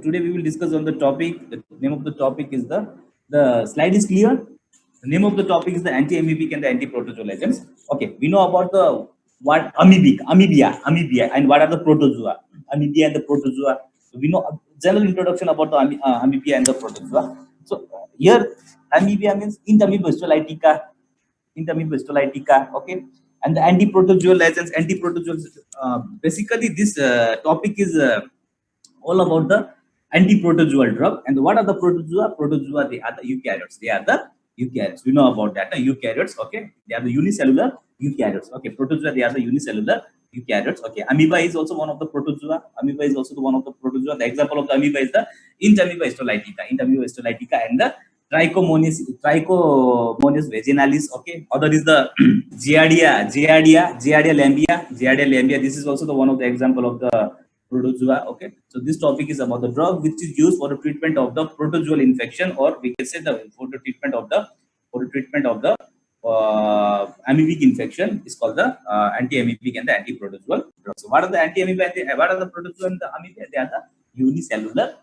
today we will discuss on the topic. The name of the topic is the slide is clear. The name of the topic is the anti-amoebic and the anti-protozoal agents. Okay, we know about the what amoebia, and what are the protozoa, amoebia and the protozoa. So we know a general introduction about the amoebia and the protozoa. So here amoebia means Entamoeba histolytica, okay, and the anti-protozoal agents, anti-protozoals. Basically, this topic is all about the anti-protozoal drug. And what are the protozoa? Protozoa, they are the eukaryotes. They are the eukaryotes. We know about that. Eukaryotes, okay, they are the unicellular eukaryotes. Okay, protozoa, they are the unicellular eukaryotes. Okay, amoeba is also one of the protozoa. Amoeba is also one of the protozoa. The example of the amoeba is the Entamoeba histolytica, and the Trichomonas vaginalis. Okay, other is the Giardia lambia. This is also the one of the example of the protozoa. Okay, so this topic is about the drug which is used for the treatment of the protozoal infection, or we can say for the treatment of the amoebic infection is called the anti-amoebic and the anti-protozoal drugs. So what are the anti-amoeba and what are the protozoa and the amoeba? They are the unicellular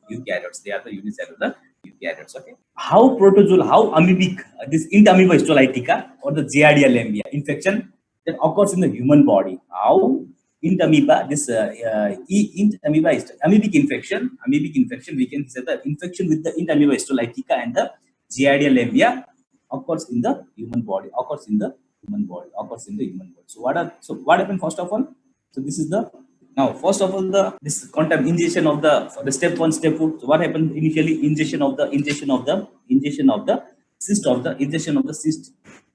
eukaryotes. Okay, how protozoal, how amoebic, this Entamoeba histolytica or the Giardia lambia infection that occurs in the human body. How Entamoeba, this Entamoeba amoebic infection, we can say the infection with the Entamoeba histolytica and the Giardia lambia occurs in the human body. So what happened first of all? So this is the now first of all this ingestion of the step 1, step 2. So what happened initially? Ingestion of the cyst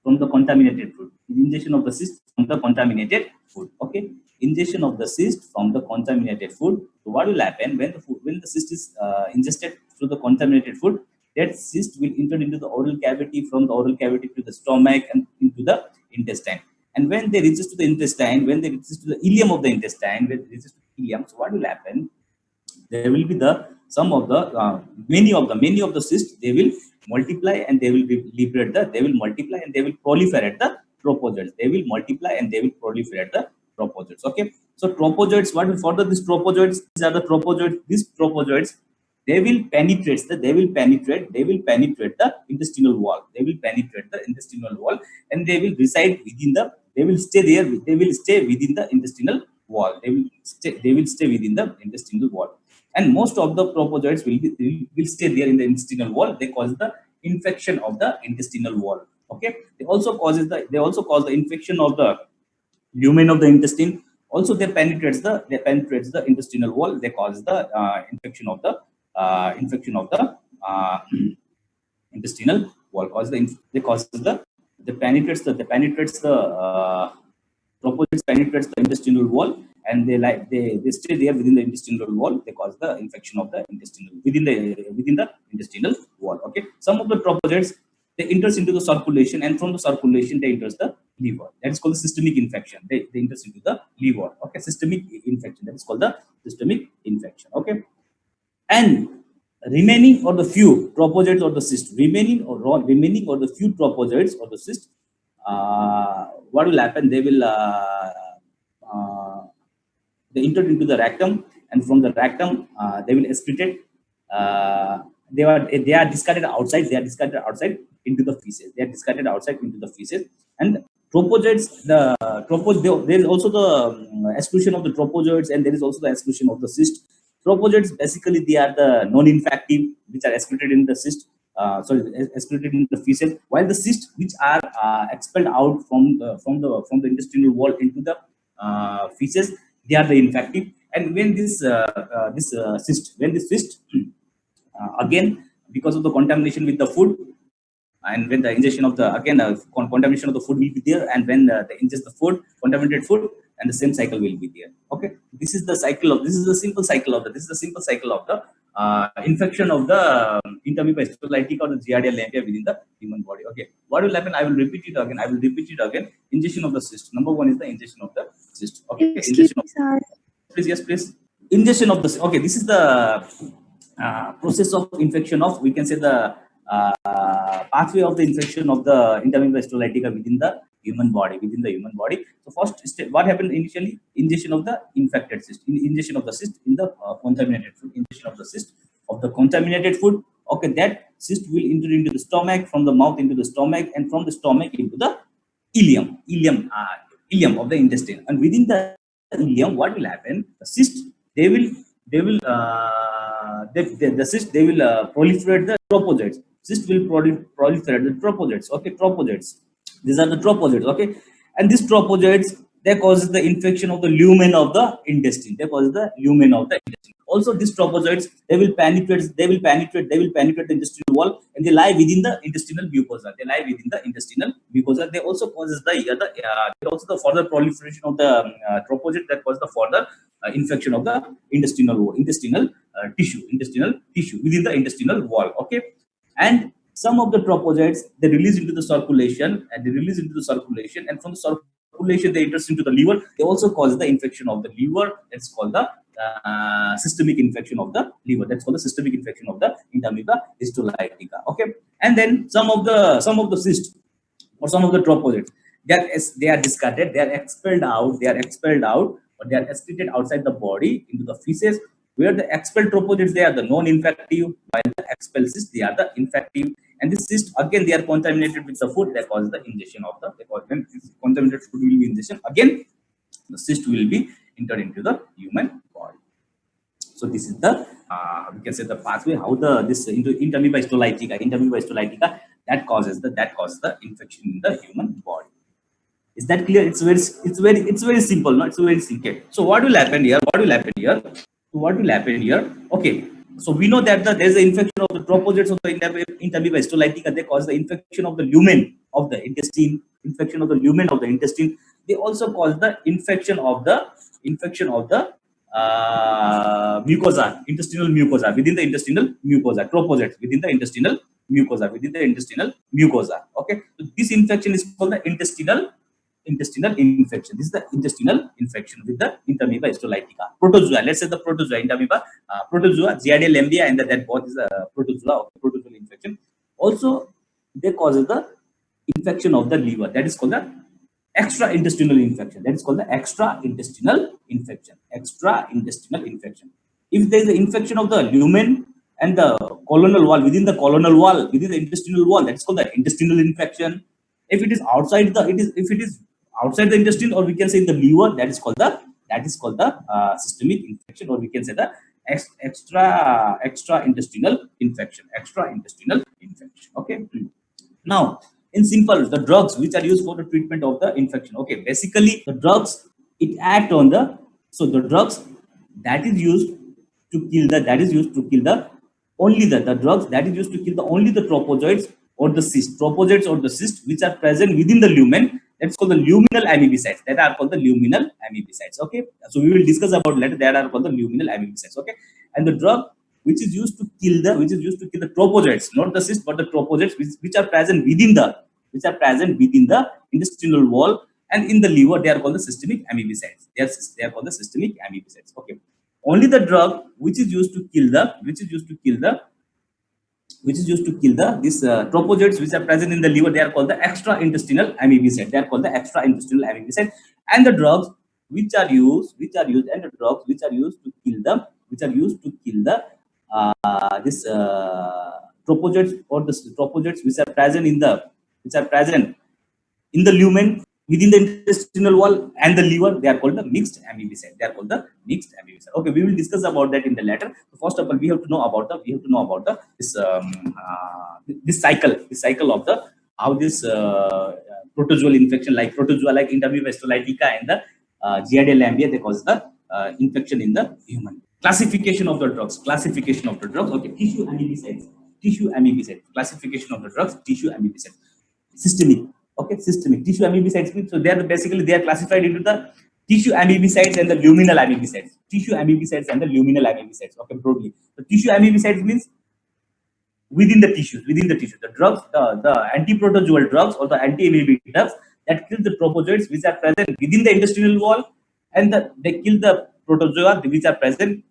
from the contaminated food. Ingestion of the cyst from the contaminated food. Okay, ingestion of the cyst from the contaminated food. So what will happen when the cyst is ingested through the contaminated food? That cyst will enter into the oral cavity, from the oral cavity to the stomach and into the intestine. And when they reaches to the intestine, when they reaches to the ileum of the intestine, so what will happen? There will be many of the cysts. They will multiply and they will proliferate the tropozoites. Okay, so tropozoites, what will further this tropozoites? These are the tropozoites. These tropozoites, they will penetrate the intestinal wall. And they will reside within the. They will stay there. They will stay within the intestinal wall. And most of the tropozoites will stay there in the intestinal wall. They cause the infection of the intestinal wall. Okay, they also cause the infection of the lumen of the intestine. Also, they penetrates the intestinal wall. They cause the infection of the intestinal wall. Tropozoites penetrates the intestinal wall, and they stay there within the intestinal wall. They cause the infection of the within the intestinal wall. Okay, some of the tropozoites, they enters into the circulation, and from the circulation they enters the liver. That is called the systemic infection. They enters into the liver. Okay, systemic infection. That is called the systemic infection. Okay, and remaining or the few tropozoites or the cyst, remaining or the few tropozoites or the cyst, what will happen? They will they enter into the rectum, and from the rectum they will excrete. They are discarded outside. Into the feces. And tropozoites, there is also the exclusion of the tropozoites, and there is also the exclusion of the cyst. Tropozoites, basically they are the non-infective, which are excreted in the cyst. Excreted in the feces, while the cysts, which are expelled out from the intestinal wall into the feces, they are the infective. And when this cyst again, because of the contamination with the food, and when the ingestion of the contamination of the food will be there, and when they ingest the food, contaminated food, and the same cycle will be there. Okay, this is the simple cycle of the infection of the Entamoeba histolytica or the Giardia lambia within the human body. Okay, what will happen? I will repeat it again. Ingestion of the cyst. Number 1 is the ingestion of the cyst. Okay, ingestion of, Sir. please. Ingestion of the, okay, this is the process of infection of, we can say, the pathway of the infection of the Entamoeba histolytica within the human body. So first step, what happened initially? Ingestion of the infected cyst, ingestion of the cyst in the contaminated food, ingestion of the cyst of the contaminated food. Okay, that cyst will enter into the stomach, from the mouth into the stomach, and from the stomach into the ileum of the intestine. And within the ileum, what will happen? The cyst, the cyst, they will proliferate the tropozoites. Cyst will proliferate the tropozoites. Okay, tropozoites. These are the tropozoites. Okay, and these tropozoites, they cause the infection of the lumen of the intestine. Also, these tropozoites, they will penetrate the intestinal wall, and they lie within the intestinal mucosa. They also causes the further proliferation of the tropozoite, that causes the further infection of the intestinal tissue within the intestinal wall. Okay, and some of the tropozoites, they release into the circulation, and from the circulation they enter into the liver. They also cause the infection of the liver. That's called the systemic infection of the liver. That's called the systemic infection of the Entamoeba histolytica. Okay, and then some of the cysts or some of the tropozoites, they are discarded, they are expelled out, or they are excreted outside the body into the feces, where the expelled tropozoites, they are the non-infective, while the expelled cysts, they are the infective. And this cyst, again, they are contaminated with the food that causes the ingestion of the, when contaminated food will be ingestion, again the cyst will be entered into the human body. So this is the we can say the pathway how this Entamoeba histolytica that causes the infection in the human body. Is that clear? It's very simple. No, it's very simple. So what will happen here? Okay. So we know that there is an infection of the tropozoites of the Entamoeba histolytica. They cause the infection of the lumen of the intestine. They also cause the infection of the mucosa, intestinal mucosa, within the intestinal mucosa, tropozoites within the intestinal mucosa. Okay, so this infection is called the intestinal infection. This is the intestinal infection with the Entamoeba histolytica. Protozoa, let's say the protozoa, Entamoeba, protozoa, Giardia lamblia, and that both is a protozoa, protozoal infection. Also, they cause the infection of the liver. That is called the extraintestinal infection. If there is an infection of the lumen and the colonal wall, within the intestinal wall, that's called the intestinal infection. If it is outside the intestine, or we can say in the liver, that is called the systemic infection, or we can say the extraintestinal infection. Okay. Now, in simple, the drugs which are used for the treatment of the infection. Okay, basically the drugs, it act on the drugs that is used to kill the only the tropozoites or the cysts which are present within the lumen. That's called the luminal amebicides. That are called the luminal amebicides. Okay, so we will discuss about later. That are called the luminal amebicides. Okay, and the drug which is used to kill the tropozoites, not the cysts, but the tropozoites which are present within the intestinal wall and in the liver. They are called the systemic amebicides. They are called the systemic amebicides. Okay, only the drug which is used to kill these tropozoites which are present in the liver, they are called the extraintestinal amebicide. And the drugs which are used to kill the tropozoites, or the tropozoites which are present in the lumen, within the intestinal wall and the liver, they are called the mixed amebicide. Okay, we will discuss about that in the later. So first of all, we have to know about this cycle of the how this protozoal infection, like Entamoeba histolytica and the Giardia lamblia, they cause the infection in the human. Classification of the drugs. Okay, tissue amebicides. Classification of the drugs. Tissue amebicides. Systemic. Okay, systemic tissue amebicides. So they are classified into the tissue amebicides and the luminal amebicides. Okay, broadly. The tissue amebicides means within the tissues. The drugs, the anti-protozoal drugs or the anti-amoebic drugs that kill the tropozoites which are present within the intestinal wall, and they kill the protozoa which are present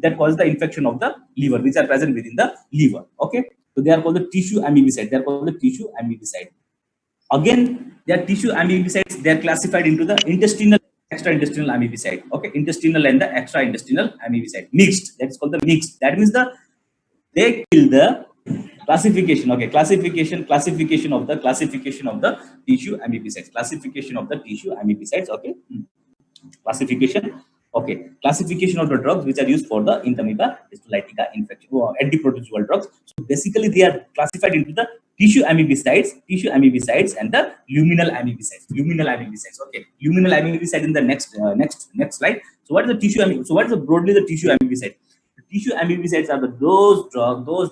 that cause the infection of the liver, which are present within the liver. Okay, So they are called the tissue amebicide. They are called the tissue amebicide. Again, their tissue amebicides, they are classified into the intestinal, extra-intestinal amebicide. Okay, intestinal and the extra-intestinal amebicide. Mixed. That's called the mixed. That means they kill the classification. Okay, classification of the tissue amebicides. Classification of the tissue amebicides. Okay, classification. Okay, classification of the drugs which are used for the Entamoeba histolytica infection or antiprotozoal drugs. So basically, they are classified into the tissue amebicides, and the luminal amebicides. Luminal amebicides. Okay, luminal amebicide in the next slide. So what is the tissue? So what is broadly the tissue amebicide? The tissue amebicides are those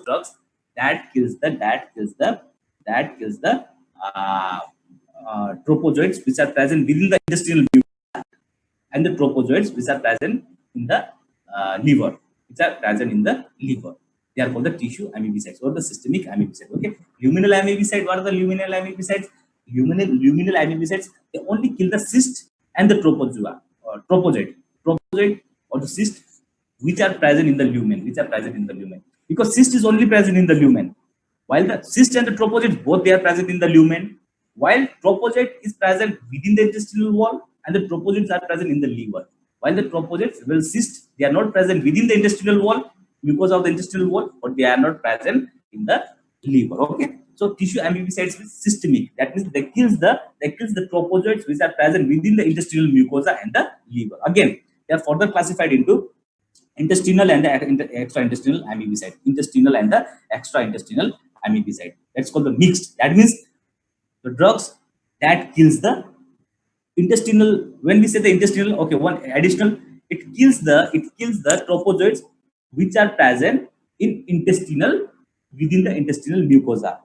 drugs that kills the tropozoites which are present within the intestinal and the tropozoites which are present in the liver, which are present in the liver. They are called the tissue amebicides or the systemic amebicides. Okay, luminal amebicide. What are the luminal amebicides? Luminal amebicides, they only kill the cyst and the tropozoa or tropozoid or the cyst which are present in the lumen, because cyst is only present in the lumen, while the cyst and the tropozoites both they are present in the lumen, while tropozoite is present within the intestinal wall and the tropozoites are present in the liver. While the tropozoites, well, cysts, they are not present within the intestinal wall, mucosa of the intestinal wall, but they are not present in the liver. Okay, so tissue amebicides is systemic. That means they kills the tropozoites which are present within the intestinal mucosa and the liver. Again, they are further classified into intestinal and the extra-intestinal amebicide. Intestinal and the extra-intestinal amebicide. That's called the mixed. That means the drugs that kills the intestinal. When we say the intestinal, okay, one additional, it kills the tropozoites which are present in intestinal, within the intestinal mucosa,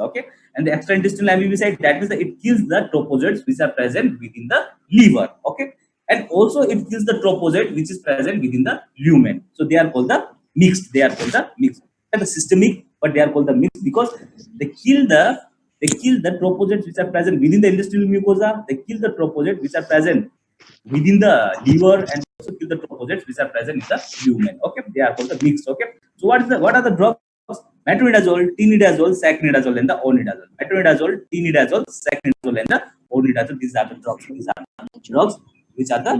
okay, and the extra-intestinal amebicide, that means that it kills the tropozoites which are present within the liver, okay, and also it kills the tropozoite which is present within the lumen. So they are called the mixed. They are the systemic, but they are called the mixed because they kill the tropozoites which are present within the intestinal mucosa. They kill the tropozoites which are present within the liver, and also kill the tropozoites which are present in the lumen. Okay, they are called the mixed. Okay, so what are the drugs? Metronidazole, tinidazole, sacnidazole, and the onidazole. Metronidazole, tinidazole, sacnidazole, and the onidazole. These are the drugs. Which are the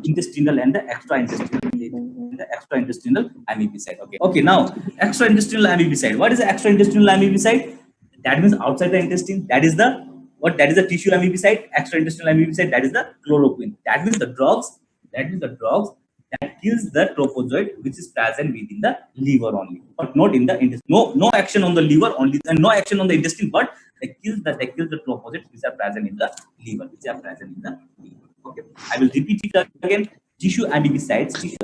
intestinal and the extra-intestinal amebicide. Okay. Now extra-intestinal amebicide. What is the extra-intestinal amebicide? That means outside the intestine. That is the tissue amebicide. Extra-intestinal amebicide. That is the chloroquine. That means the drugs that kills the tropozoite which is present within the liver only, but not in the intestine. No action on the liver only, and no action on the intestine, but they kill the tropozoites which are present in the liver, Okay, I will repeat it again. Tissue amebicides, they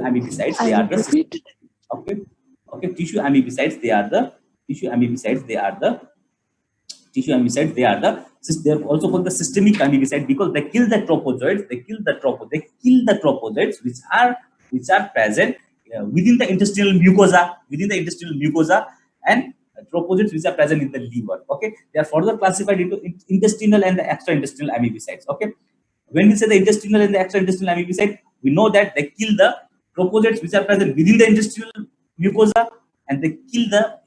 are the tissue amebicides, they are the they are also called the systemic amebicide because they kill the tropozoites. They kill the tropozoites which are present within the intestinal mucosa, and tropozoites which are present in the liver. Okay, they are further classified into intestinal and the extra-intestinal amebicides. Okay, when we say the intestinal and the extra-intestinal amebicide, we know that they kill the tropozoites which are present within the intestinal mucosa, and they kill the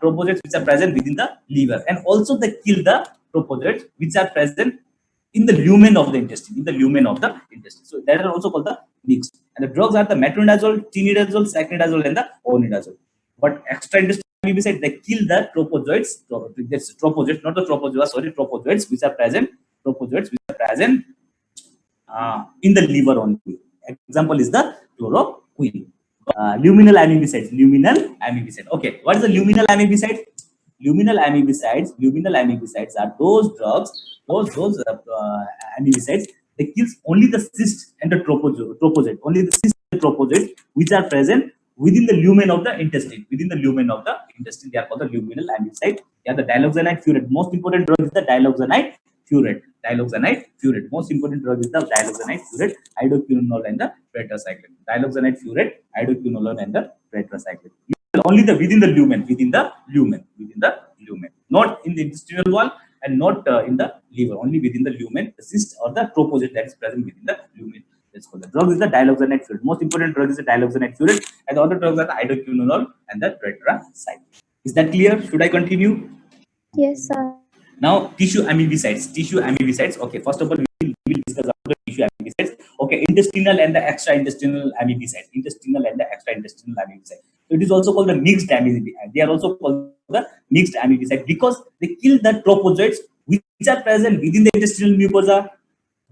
tropozoites which are present within the liver, and also they kill the tropozoites which are present in the lumen of the intestine, So that are also called the mixed. And the drugs are the metronidazole, tinidazole, sacnidazole, and the onidazole. But extra-intestinal amebicide, they kill the tropozoites. That's tropozoites, not the tropozoa. Sorry, tropozoites which are present in the liver only. Example is the chloroquine. Luminal amebicide. Okay, what is the luminal amebicide? Luminal amebicides are those drugs, amebicides. They kills only the cyst and the tropozoite, only the cyst and the tropozoite which are present within the lumen of the intestine. They are called the luminal amebicide. Yeah, the diloxanide furet. Most important drug is the diloxanide furet. Most important drug is the diloxanide furet, hydroquinone, and the tetracycline. Diloxanide furet, hydroquinone, and the tetracycline. Only within the lumen, not in the intestinal wall and not in the liver. Only within the lumen, the cyst or the tropozoite that is present within the lumen. That's called the drug is the diloxanide furet. Most important drug is the diloxanide furet, and the other drugs are the hydroquinone and the tetracycline. Is that clear? Should I continue? Yes, sir. Now, tissue amebicides. Tissue amebicides. Okay, first of all, we will discuss about the tissue amebicides. Okay, intestinal and the extra-intestinal amebicides. Intestinal and the extra-intestinal amebicides. So it is also called the mixed amebicide. They are also called the mixed amebicide because they kill the trophozoites which are present within the intestinal mucosa.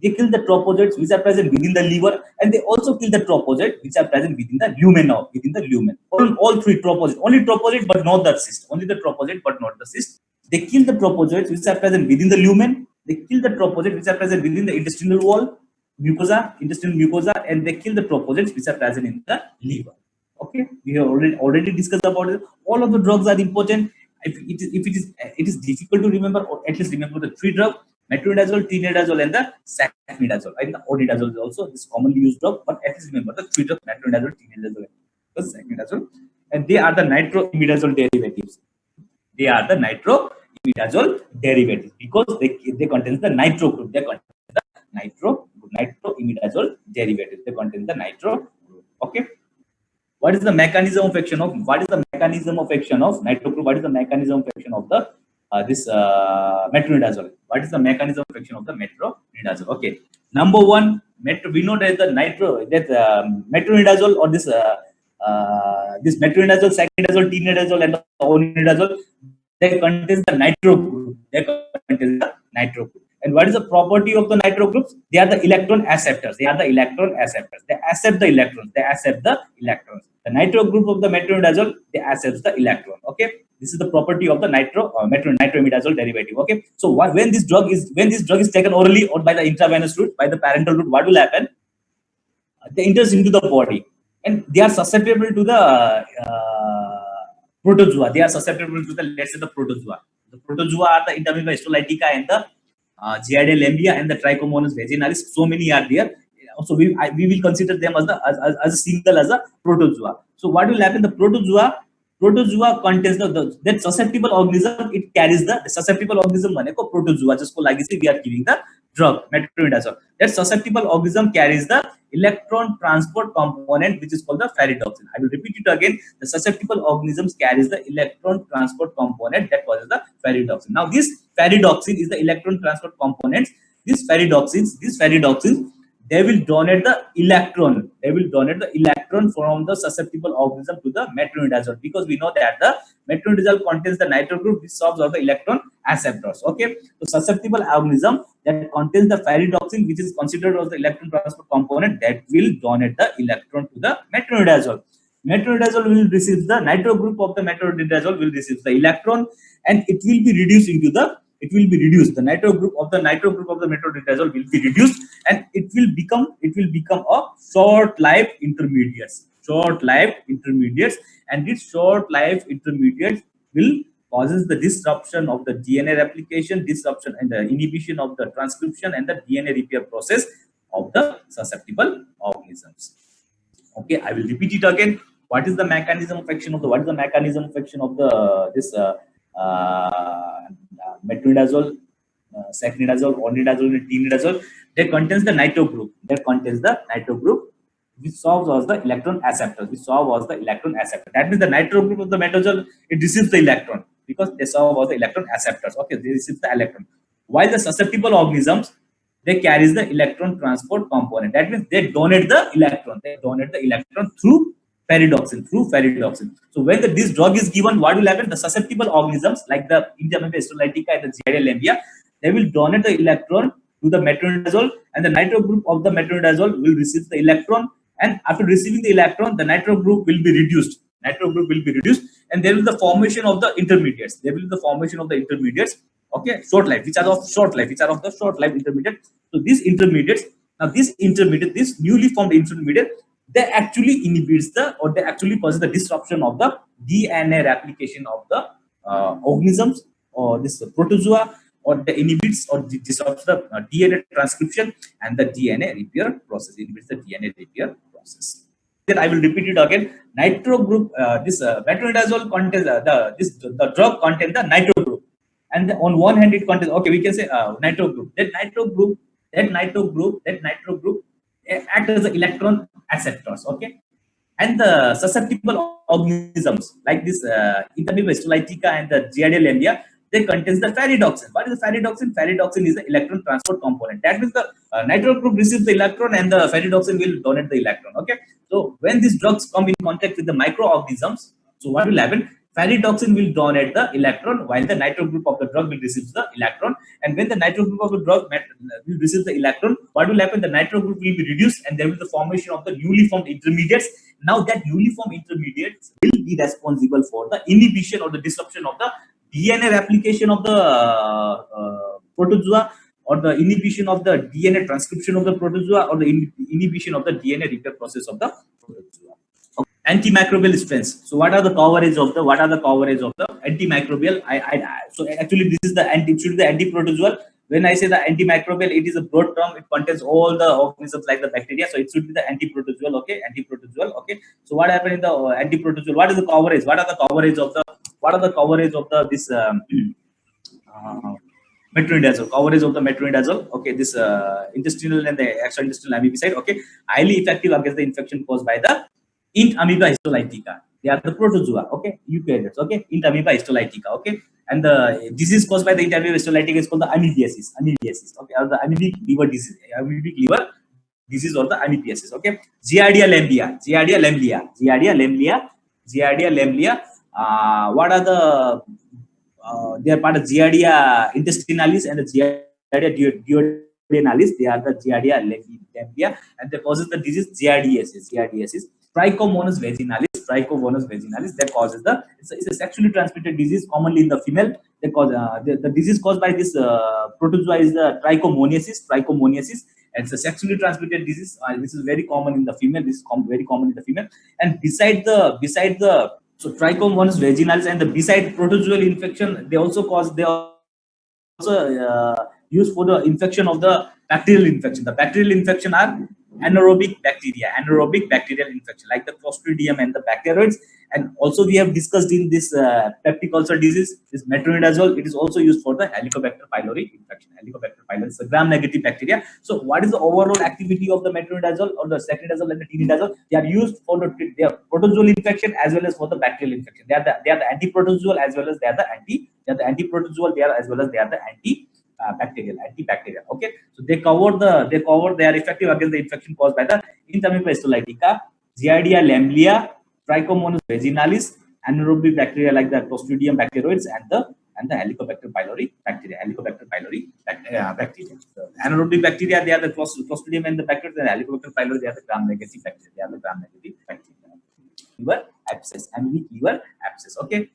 They kill the trophozoites which are present within the liver, and they also kill the trophozoites which are present within the lumen. Within the lumen, all three trophozoites, only trophozoite but not the cyst, only the trophozoite but not the cyst. They kill the trophozoites which are present within the lumen. They kill the trophozoites which are present within the intestinal wall, mucosa, intestinal mucosa, and they kill the trophozoites which are present in the liver. Okay, we have already discussed about it. All of the drugs are important. If it is difficult to remember, or at least remember the three drugs: metronidazole, tinidazole, and the sacnidazole. And the odidazole is also this commonly used drug, but at least remember the three drugs: metronidazole, tinidazole, and the sacnidazole. And they are the nitroimidazole derivatives. They are the nitroimidazole derivatives because they contain the nitro group. They contain the nitroimidazole derivatives. They contain the nitro group. Okay. What is the mechanism of action of nitro group? What is the mechanism of action of the this metronidazole? What is the mechanism of action of the metronidazole? Okay, number one, we know that the metronidazole or this metronidazole, sacnidazole, tinidazole, and the onidazole, they contain the nitro group. They contain the nitro group. And what is the property of the nitro groups? They are the electron acceptors. They are the electron acceptors. They accept the electrons. They accept the electrons. The nitro group of the metronidazole, they accept the electron. Okay, this is the property of the nitroimidazole derivative. Okay, so when this drug is taken orally or by the intravenous route, by the parental route, what will happen? They enters into the body, and they are susceptible to the protozoa. They are susceptible to the, let's say, the protozoa. The protozoa are the Entamoeba histolytica and the Giardia lamblia and the Trichomonas vaginalis. So many are there. So we will consider them as a single as a protozoa. So what will happen? The protozoa contains that susceptible organism. It carries the susceptible organism mane ko protozoa jisko lagi se we are giving the drug metronidazole. That susceptible organism carries the electron transport component which is called the ferredoxin. I will repeat it again. The susceptible organisms carries the electron transport component that causes the ferredoxin. Now this ferredoxin is the electron transport component. These ferredoxins, they will donate the electron. They will donate the electron from the susceptible organism to the metronidazole, because we know that the metronidazole contains the nitro group which serves as the electron acceptors. Okay, so susceptible organism that contains the ferredoxin, which is considered as the electron transport component, that will donate the electron to the metronidazole. Metronidazole will receive the nitro group of the metronidazole will receive the electron, and it will be reduced into the the nitro group of the metronidazole will be reduced, and it will become a short-lived intermediates. And these short-lived intermediates will causes the disruption of the DNA replication, disruption and the inhibition of the transcription and the DNA repair process of the susceptible organisms. Okay, I will repeat it again. What is the mechanism of action of the this metronidazole, sacnidazole, onidazole, and tinidazole? That contains the nitro group. Which serves as the electron acceptor. That means the nitro group of the metronidazole, it receives the electron because they serve as the electron acceptors. Okay, they receive the electron. While the susceptible organisms, they carries the electron transport component. That means they donate the electron. Through ferredoxin. So when this drug is given, what will happen? The susceptible organisms like the Entamoeba histolytica and the Giardia lamblia, they will donate the electron to the metronidazole, and the nitro group of the metronidazole will receive the electron. And after receiving the electron, the nitro group will be reduced. And there will be the formation of the intermediates. Okay, short life, which are of the short life intermediate. So these intermediates, this newly formed intermediate, they actually inhibits they actually causes the disruption of the DNA replication of the organisms or this protozoa, or the inhibits or disrupts the DNA transcription and the DNA repair process. Then I will repeat it again. Nitro group, metronidazole contains the drug contains the nitro group, and on one hand it contains, okay, we can say nitro group. That nitro group act as the electron acceptors. Okay, And the susceptible organisms like this Entamoeba histolytica and the Giardia lamblia, they contains the ferredoxin. What is the ferredoxin? Ferredoxin is the electron transport component. That means the nitrile group receives the electron and the ferredoxin will donate the electron. Okay, so when these drugs come in contact with the microorganisms, so what will happen? Ferredoxin will donate the electron while the nitrile group of the drug will receive the electron. And when the nitrile group of the drug will receive the electron, what will happen? The nitrile group will be reduced and there will be the formation of the newly formed intermediates. Now that newly formed intermediates will be responsible for the inhibition or the disruption of the DNA replication of the protozoa, or the inhibition of the DNA transcription of the protozoa, or the inhibition of the DNA repair process of the protozoa. Antimicrobial strengths. So what are the coverage of the antimicrobial? So actually this is the it should be the antiprotozoal. When I say the antimicrobial, it is a broad term. It contains all the organisms like the bacteria. So it should be the antiprotozoal. Okay, antiprotozoal. Okay. So what happened in the antiprotozoal? What is the coverage? What are the coverage of the this metronidazole, coverage of the metronidazole? Okay, this intestinal and the extraintestinal amibicide. Okay, highly effective against the infection caused by the int amoeba histolytica. They are the protozoa. Okay, eukaryotes. Okay, int amoeba histolytica. Okay, and the disease caused by the int amoeba histolytica is called the amoebiasis. Amoebiasis. Okay, or the amoebic liver disease. Amoebic liver disease or the amoebiasis. Okay, Giardia lamblia. Giardia lamblia. Giardia lamblia. Giardia lamblia. What are the they are part of Giardia intestinalis and the Giardia duodenalis. They are the Giardia lamblia, and they causes the disease giardiasis. Giardiasis. Trichomonas vaginalis. Trichomonas vaginalis. That causes it's a sexually transmitted disease commonly in the female. They cause the disease caused by this protozoa is the trichomoniasis. Trichomoniasis. And it's a sexually transmitted disease. This is very common in the female. This is very common in the female. And beside the so Trichomonas vaginalis and the beside protozoal infection, they also used for the infection of the bacterial infection. The bacterial infection are anaerobic bacterial infection like the Clostridium and the bacteroids. And also we have discussed in this peptic ulcer disease, this metronidazole. It is also used for the Helicobacter pylori infection. Helicobacter pylori is a gram-negative bacteria. So what is the overall activity of the metronidazole or the sacronidazole and the tinidazole? They are used for the protozoal infection as well as for the bacterial infection. They are the antiprotozoal as well as they are the antiprotozoal. They are as well as they are the antibacterial. Okay, so they are effective against the infection caused by the Entamoeba histolytica, Giardia lamblia, Trichomonas vaginalis, anaerobic bacteria like the Clostridium bacteroides, and the Helicobacter pylori bacteria. So anaerobic bacteria, they are the Clostridium and the bacteria, and Helicobacter pylori, they are the gram-negative bacteria. Liver abscess, amoebic liver abscess. Okay.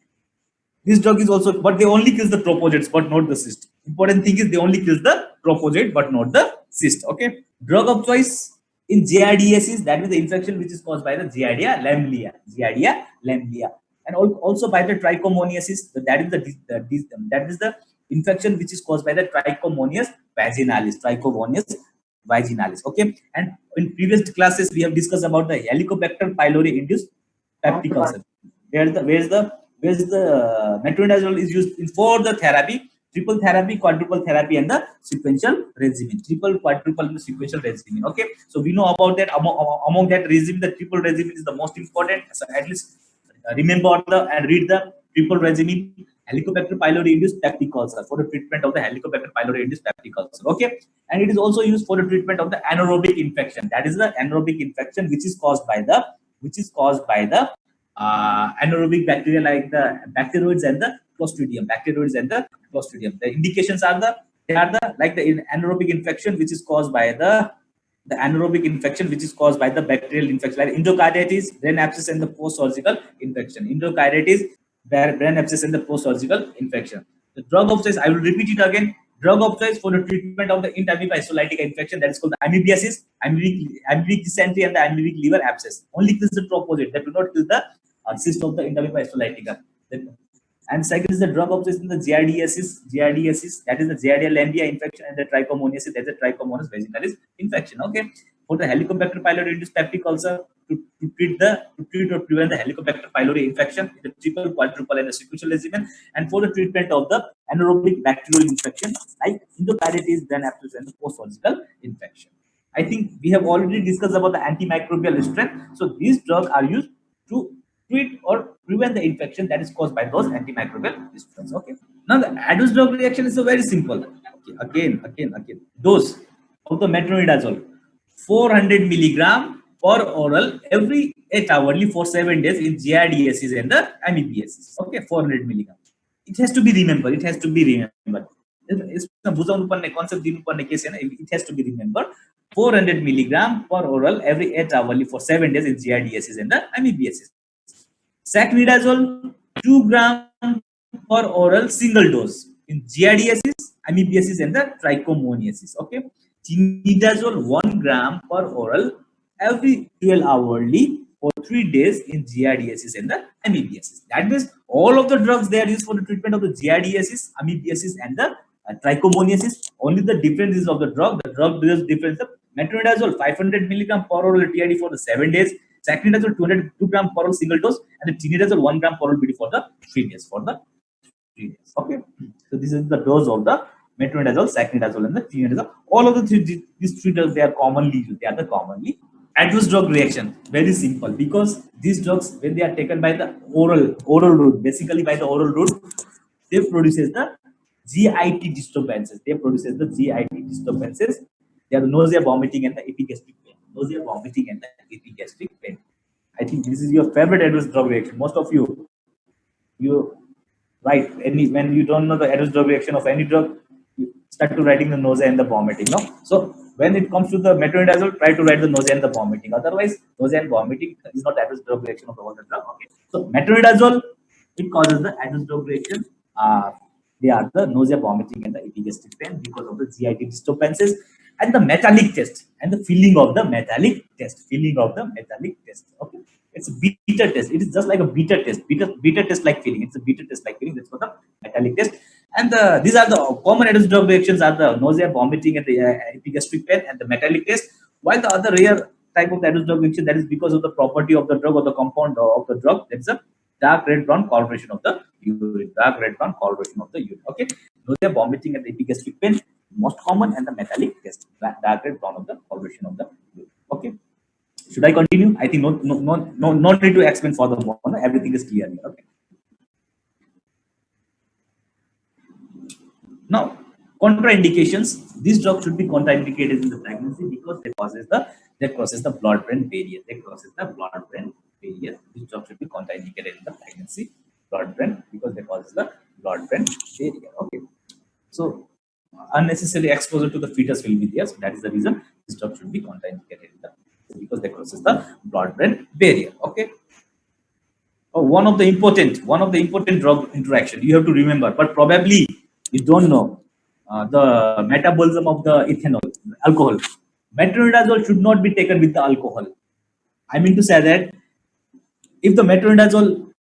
This drug is also, but they only kills the tropozoites, but not the cyst. Important thing is they only kills the tropozoite, but not the cyst. Okay. Drug of choice in giardiasis, that is the infection which is caused by the Giardia lamblia. Giardia lamblia. And also by the trichomoniasis, that is the infection which is caused by the Trichomonas vaginalis. Trichomonas vaginalis. Okay. And in previous classes we have discussed about the Helicobacter pylori induced peptic ulcer. Where's the metronidazole is used for the therapy, triple therapy, quadruple therapy, and the sequential regimen. Triple, quadruple, and the sequential regimen. Okay, so we know about that. Among that regimen, the triple regimen is the most important. So at least remember and read the triple regimen. Helicobacter pylori induced peptic ulcer for the treatment of the Helicobacter pylori induced peptic ulcer. Okay, and it is also used for the treatment of the anaerobic infection. That is the anaerobic infection which is caused by the anaerobic bacteria like the bacteroids and the Clostridium. The indications are the anaerobic infection which is caused by the bacterial infection like endocarditis, brain abscess, and the post-surgical infection. Endocarditis, brain abscess, and the post-surgical infection. The drug of choice, I will repeat it again. Drug of choice for the treatment of the Entamoeba histolytica infection, that is called the amoebiasis, amoebic dysentery, and the amoebic liver abscess. Only kills the tropozoite, that do not kill the cyst of the Entamoeba histolytica. And second is the drug of choice in the giardiasis, that is the Giardia lamblia infection, and the trichomoniasis, that is the Trichomonas vaginalis infection. Okay, for the Helicobacter pylori induced peptic ulcer, to treat or prevent the Helicobacter pylori infection, the triple, quadruple, and the sequential regimen, and for the treatment of the anaerobic bacterial infection like endocarditis, brain abscess, and the post-surgical infection. I think we have already discussed about the antimicrobial strength. So these drugs are used to treat or prevent the infection that is caused by those antimicrobial strengths. Okay. Now the adverse drug reaction is a very simple. Okay. Again. Dose of the metronidazole, 400 milligram per oral every 8 hourly for 7 days in GIDSs and the amoebiasis. Okay, 400 milligram. It has to be remembered. It has to be remembered. यसमा बुझाउनु पर्ने concept दिनु पर्ने के छैन it has to be remember 400 milligram per oral every 8 hourly for 7 days in GIDSs and the amoebiasis. Sacnidazole 2 gram per oral single dose in GIDSs, amoebiasis and the trichomoniasis. Okay, tinidazole 1 gram per oral every 12 hourly for 3 days in GIDSs and the amoebiasis. That means all of the drugs they are used for the treatment of the GIDSs, amoebiasis and the trichomoniasis. Only the difference is of the drug. The drug does difference. The metronidazole 500 milligram per oral TID for the 7 days. Sacnidazole 202 gram per oral single dose, and the tinidazole 1 gram per oral BD for the 3 days. Okay. So this is the dose of the metronidazole, sacnidazole, and the tinidazole. All of these three drugs they are commonly used. They are the commonly adverse drug reaction. Very simple, because these drugs when they are taken by the oral route, basically by the oral route, they produces the GIT disturbances. They are the nausea, vomiting, and the epigastric pain. Nausea, vomiting, and the epigastric pain. I think this is your favorite adverse drug reaction. Most of you write when you don't know the adverse drug reaction of any drug, you start to writing the nausea and the vomiting. No, so when it comes to the metronidazole, try to write the nausea and the vomiting. Otherwise, nausea and vomiting is not adverse drug reaction of all the drug. Okay, so metronidazole it causes the adverse drug reaction. They are the nausea, vomiting, and the epigastric pain because of the GIT disturbances and the metallic test and the feeling of the metallic test. Okay, it's a beta test. It is just like a beta test. Beta test like feeling. It's a beta test like feeling. That's for the metallic test. And these are the common adverse drug reactions are the nausea, vomiting, and the epigastric pain and the metallic test. While the other rare type of adverse drug reaction that is because of the property of the drug or the compound of the drug, that's a dark red brown coloration of the urine. Okay, nausea, vomiting, and the epigastric pain most common, and the metallic test, dark red brown of the coloration of the urine. Okay, should I continue? I think no need to explain further more. No? Everything is clear here. Okay. Now, contraindications. These drugs should be contraindicated in the pregnancy because they crosses the blood-brain barrier. These drugs should be contraindicated in the pregnancy, blood-brain, because they cause the blood-brain barrier. Okay. So unnecessary exposure to the fetus will be there. So that is the reason this drug should be contraindicated in the because they crosses the blood-brain barrier. Okay. Oh, one of the important drug interaction you have to remember, but probably you don't know the metabolism of the alcohol. Metronidazole should not be taken with the alcohol. I mean to say that if the metronidazole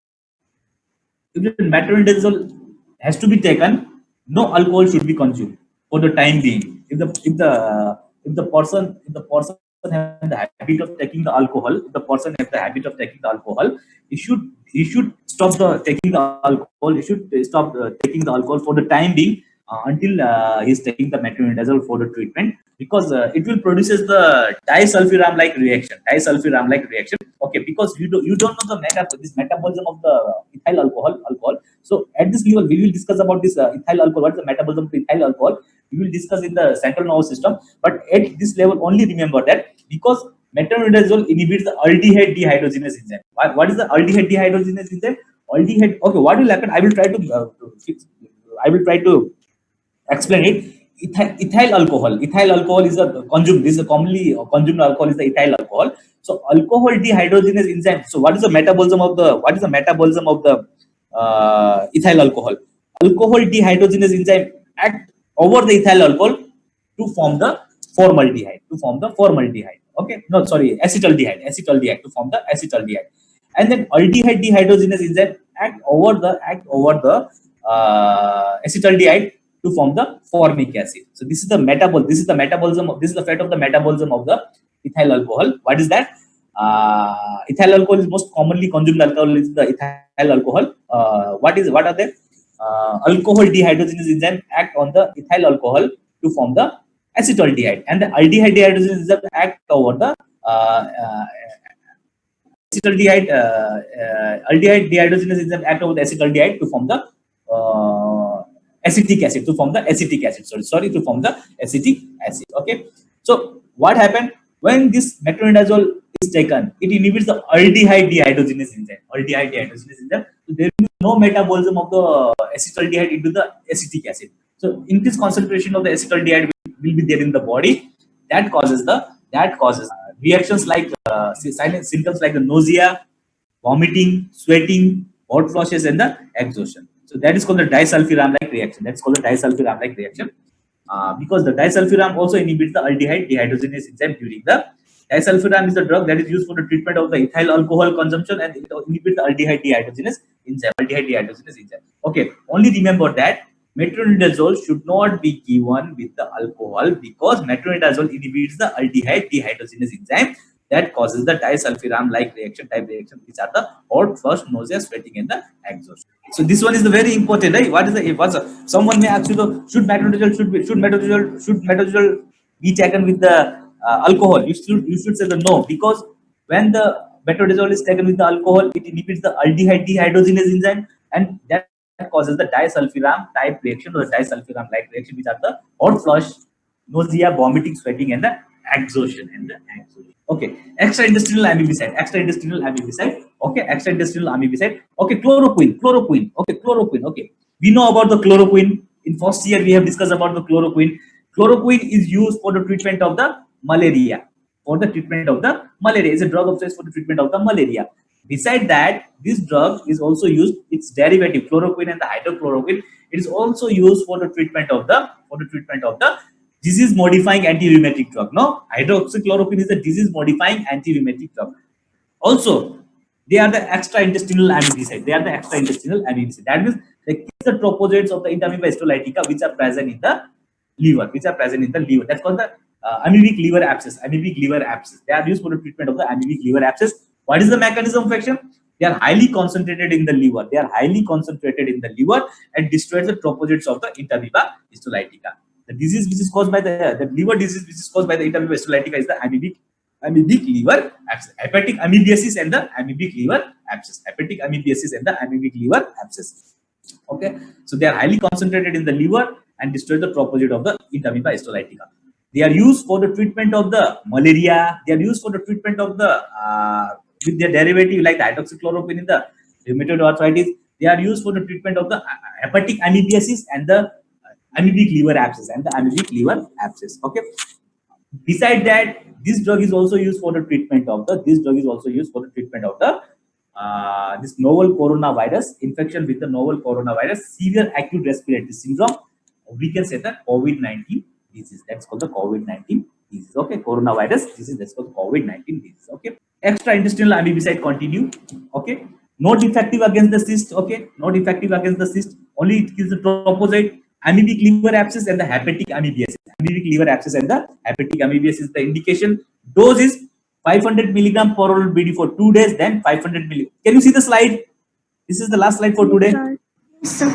has to be taken, no alcohol should be consumed for the time being. If the person have the habit of taking the alcohol, he should stop taking the alcohol. He should stop taking the alcohol for the time being until he is taking the metronidazole for the treatment, because it will produces the disulfiram like reaction. Okay, because you don't know the metabolism of the ethyl alcohol. So at this level, we will discuss about this ethyl alcohol. What is the metabolism of ethyl alcohol? We will discuss in the central nervous system. But at this level, only remember that because metronidazole inhibits the aldehyde dehydrogenase enzyme. What is the aldehyde dehydrogenase enzyme? Okay, what will happen? I will try to explain it. Ethyl alcohol is a consumed. This is a commonly consumed alcohol is the ethyl alcohol. So alcohol dehydrogenase enzyme. So what is the metabolism of the ethyl alcohol? Alcohol dehydrogenase enzyme act over the ethyl alcohol to form the formaldehyde. Okay, no, sorry, acetaldehyde to form the acetaldehyde, and then aldehyde dehydrogenase enzyme act over the acetaldehyde to form the formic acid. So this is the metabolism. This is the effect of the metabolism of the ethyl alcohol. What is that? Ethyl alcohol is most commonly consumed alcohol is the ethyl alcohol. What are they? Alcohol dehydrogenase enzyme act on the ethyl alcohol to form the acetaldehyde, and the aldehyde dehydrogenase enzyme act over the acetaldehyde aldehyde dehydrogenase enzyme act over the acetaldehyde to form the acetic acid, to form the acetic acid. Okay, so what happened when this metronidazole is taken? It inhibits the aldehyde dehydrogenase enzyme. So there is no metabolism of the acetaldehyde into the acetic acid. So increased concentration of the acetaldehyde will be there in the body. That causes reactions like silent symptoms like the nausea, vomiting, sweating, hot flushes, and the exhaustion. So that is called the disulfiram-like reaction. Because the disulfiram also inhibits the aldehyde dehydrogenase enzyme during the disulfiram is the drug that is used for the treatment of the ethyl alcohol consumption, and it inhibits the aldehyde dehydrogenase enzyme. Okay, only remember that metronidazole should not be given with the alcohol, because metronidazole inhibits the aldehyde dehydrogenase enzyme that causes the disulfiram-like type reaction, which are the hot flush, nausea, sweating, and the exhaustion. So this one is the very important, right? Someone may ask you, should metronidazole be taken with the alcohol? You should say the no, because when the metronidazole is taken with the alcohol, it inhibits the aldehyde dehydrogenase enzyme, and that causes the disulfiram type reaction or the disulfiram-like reaction, which are the hot flush, nausea, vomiting, sweating, and the exhaustion. Okay, extraintestinal amebicide. Okay, chloroquine. Okay, we know about the chloroquine. In first year we have discussed about the chloroquine. Chloroquine is used for the treatment of the malaria. It's a drug of choice for the treatment of the malaria. Beside that, this drug is also used, its derivative chloroquine and the hydrochloroquine, it is also used for the treatment of the disease modifying anti-rheumatic drug. No, hydroxychloroquine is a disease modifying anti-rheumatic drug. Also, they are the extraintestinal amebicide. That means they kill the tropozoites of the Entamoeba histolytica which are present in the liver. That's called the amoebic liver abscess. They are used for the treatment of the amoebic liver abscess. What is the mechanism of action? They are highly concentrated in the liver. And destroys the tropozoites of the Entamoeba histolytica. The disease which is caused by the liver disease which is caused by the Entamoeba histolytica is the amoebic liver abscess, hepatic amoebiasis and the amoebic liver abscess. Okay, so they are highly concentrated in the liver and destroy the tropozoite of the Entamoeba histolytica. They are used for the treatment of the malaria. They are used for the treatment of the with their derivative like the hydroxychloroquine in the rheumatoid arthritis. They are used for the treatment of the hepatic amoebiasis and the amoebic liver abscess. Okay. Beside that, this drug is also used for the treatment of the this novel coronavirus infection with the novel coronavirus, severe acute respiratory syndrome. We can say the COVID-19 disease. That's called the COVID-19 disease. Okay, coronavirus disease. That's called COVID-19 disease. Okay, extraintestinal amebicide continue. Okay, not effective against the cyst. Okay, only it kills the tropozoite, amoebic liver abscess, and the hepatic amoebiasis. The indication. Dose is 500 milligram per oral BD for 2 days, then 500 milligram. Can you see the slide? This is the last slide for today. Yes, sir.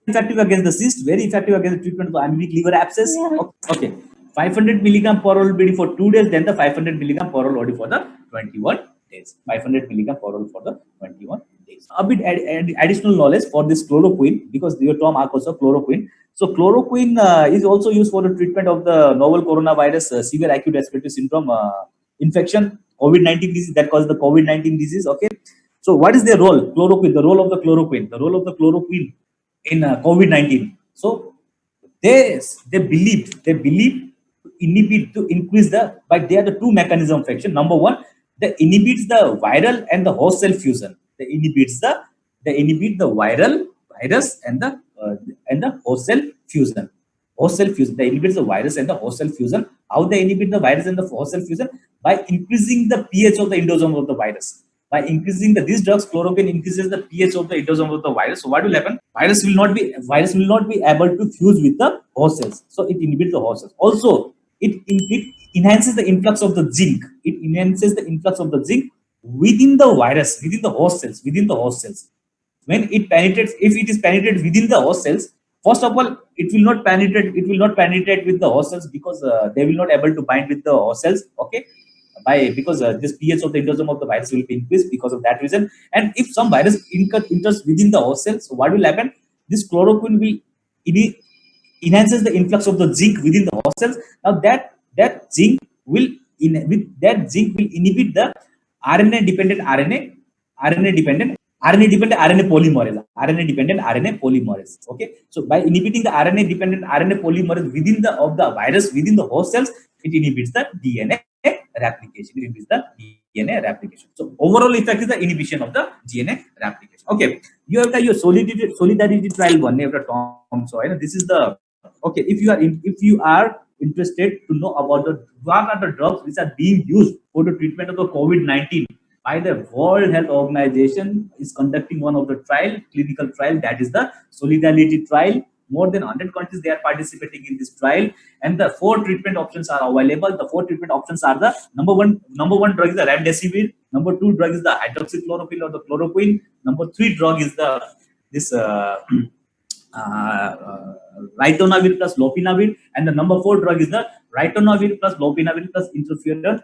Effective against the cyst, very effective against the treatment of the amoebic liver abscess. Yeah. Okay, 500 milligram per oral BD for 2 days, then the 500 milligram per oral OD for the 21 days. 500 milligram per oral for the 21 days. A bit additional knowledge for this chloroquine, because your term are also chloroquine. So chloroquine is also used for the treatment of the novel coronavirus severe acute respiratory syndrome infection, COVID-19 disease, that causes the COVID-19 disease. Okay, so what is their role? The role of the chloroquine in COVID-19. So they believe to increase but they are the two mechanism of action. Number one, they inhibits the viral and the host cell fusion. They inhibit the viral virus and the host cell fusion. They inhibit the virus and the host cell fusion. How they inhibit the virus and the host cell fusion? By increasing the pH of the endosome of the virus. By increasing these drugs, chloroquine increases the pH of the endosome of the virus. So what will happen? Virus will not be able to fuse with the host cells. So it inhibits the host cells. Also, it enhances the influx of the zinc. Within the virus, within the host cells. When it penetrates, if it is penetrated within the host cells, First of all, it will not penetrate. It will not penetrate with the host cells because they will not able to bind with the host cells. Okay, by because this pH of the endosome of the virus will be increased because of that reason. And if some virus enters within the host cells, so what will happen? This chloroquine will enhances the influx of the zinc within the host cells. Now that zinc will with that zinc will inhibit the RNA dependent RNA dependent RNA polymerase, RNA dependent RNA polymerase. Okay, so by inhibiting the RNA dependent RNA polymerase within the of the virus within the host cells, it inhibits the DNA replication. It inhibits the DNA replication. So overall effect is the inhibition of the DNA replication. Okay, you have your solidarity trial one after Tom. So I know this is the okay. If you are interested to know about the what are the drugs which are being used for the treatment of the COVID-19 by the World Health Organization is conducting one of the clinical trial, that is the Solidarity trial. More than 100 countries they are participating in this trial, and the 4 treatment options are available. The 4 treatment options are the number one drug is the remdesivir, number 2 drug is the hydroxychloroquine or the chloroquine, number 3 drug is the this uh, ritonavir plus lopinavir, and the number 4 drug is the ritonavir plus lopinavir plus interferon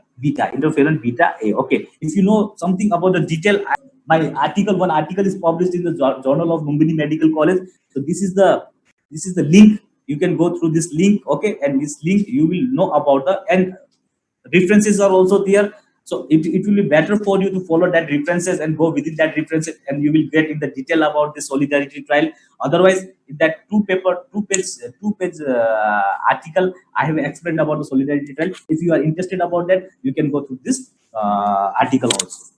beta A. Okay, if you know something about the detail, my one article is published in the Journal of Lumbini Medical College. So this is the link. You can go through this link. Okay, and this link you will know about the and references are also there. So it will be better for you to follow that references and go within that references, and you will get in the detail about the solidarity trial. Otherwise, in that two page article, I have explained about the solidarity trial. If you are interested about that, you can go through this article also.